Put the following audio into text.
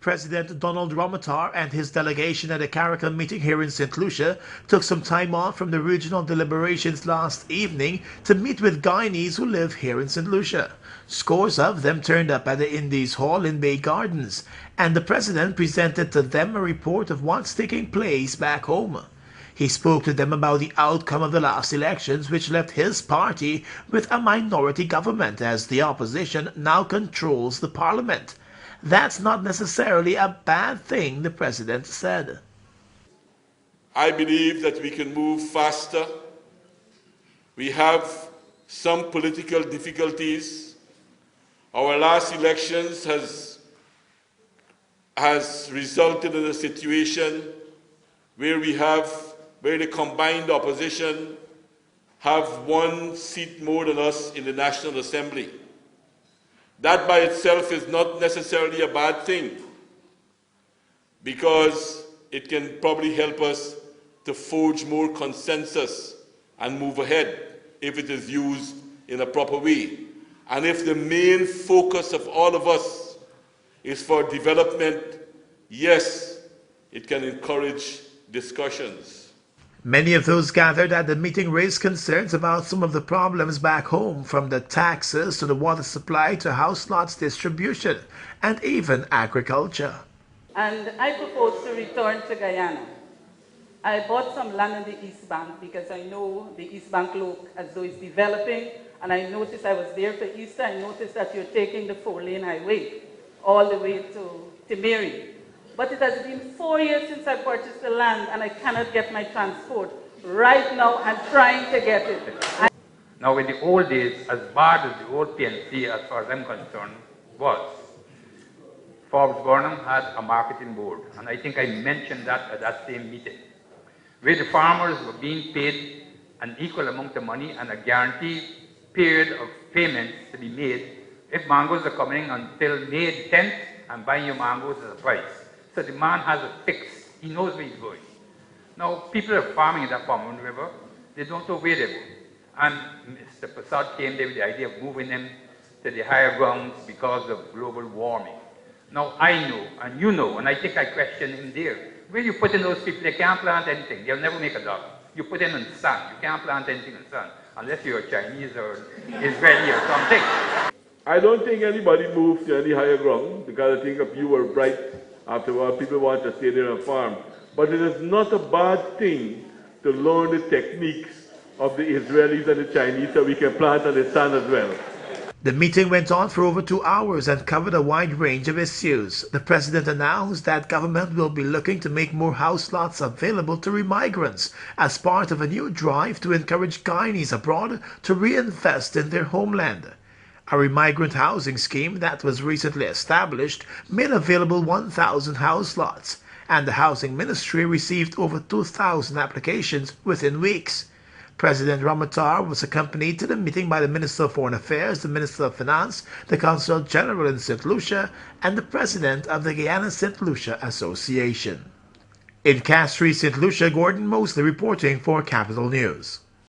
President Donald Ramotar and his delegation at the Caracal meeting here in St Lucia took some time off from the regional deliberations last evening to meet with Guyanese who live here in St Lucia. Scores of them turned up at the Indies Hall in Bay Gardens, and the president presented to them a report of what's taking place back home. He spoke to them about the outcome of the last elections, which left his party with a minority government as the opposition now controls the parliament. That's not necessarily a bad thing, the president said. I believe that we can move faster. We have some political difficulties. Our last elections has resulted in a situation where the combined opposition have one seat more than us in the National Assembly. That by itself is not necessarily a bad thing, because it can probably help us to forge more consensus and move ahead if it is used in a proper way. And if the main focus of all of us is for development, yes, it can encourage discussions. Many of those gathered at the meeting raised concerns about some of the problems back home, from the taxes to the water supply to house lots distribution and even agriculture. And I propose to return to Guyana. I bought some land in the East Bank because I know the East Bank look as though it's developing, and I noticed I was there for Easter. I noticed that you're taking the 4-lane highway all the way to Timeri. But it has been 4 years since I purchased the land, and I cannot get my transport. Right now, I'm trying to get it. Now, in the old days, as bad as the old PNC, as far as I'm concerned, was, Forbes Burnham had a marketing board, and I think I mentioned that at that same meeting, where the farmers were being paid an equal amount of money and a guaranteed period of payments to be made if mangoes are coming until May 10th and buying your mangoes at a price. So the man has a fix. He knows where he's going. Now, people are farming in that Pommern River. They don't know where they're going. And Mr. Prasad came there with the idea of moving them to the higher grounds because of global warming. Now, I know, and you know, and I think I questioned him there, where you put in those people, they can't plant anything. They'll never make a dollar. You put them in the sun. You can't plant anything in the sun, unless you're Chinese or Israeli or something. I don't think anybody moves to any higher ground, because I think if you were bright, after a while, people want to stay there and farm. But it is not a bad thing to learn the techniques of the Israelis and the Chinese so we can plant on the sun as well. The meeting went on for over 2 hours and covered a wide range of issues. The president announced that government will be looking to make more house lots available to remigrants as part of a new drive to encourage Guyanese abroad to reinvest in their homeland. A remigrant housing scheme that was recently established made available 1,000 house lots, and the Housing Ministry received over 2,000 applications within weeks. President Ramotar was accompanied to the meeting by the Minister of Foreign Affairs, the Minister of Finance, the Consul General in St Lucia, and the President of the Guyanese St Lucia Association. In Castries, St Lucia, Gordon Mosley reporting for Capital News.